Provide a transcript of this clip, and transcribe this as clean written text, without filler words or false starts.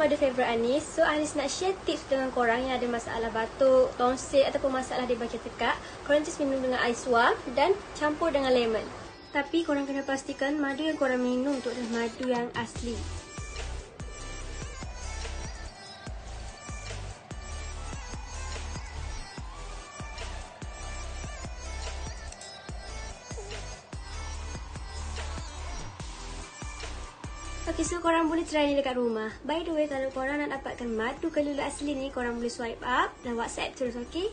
madu favourite Anis. So Anis nak share tips dengan korang yang ada masalah batuk, tonsil ataupun masalah di bahagian tekak. Korang just minum dengan air suam dan campur dengan lemon. Tapi korang kena pastikan madu yang korang minum tu adalah madu yang asli. Okay, so korang boleh try ni dekat rumah. By the way, kalau korang nak dapatkan madu kelula asli ni, korang boleh swipe up dan WhatsApp terus, okay?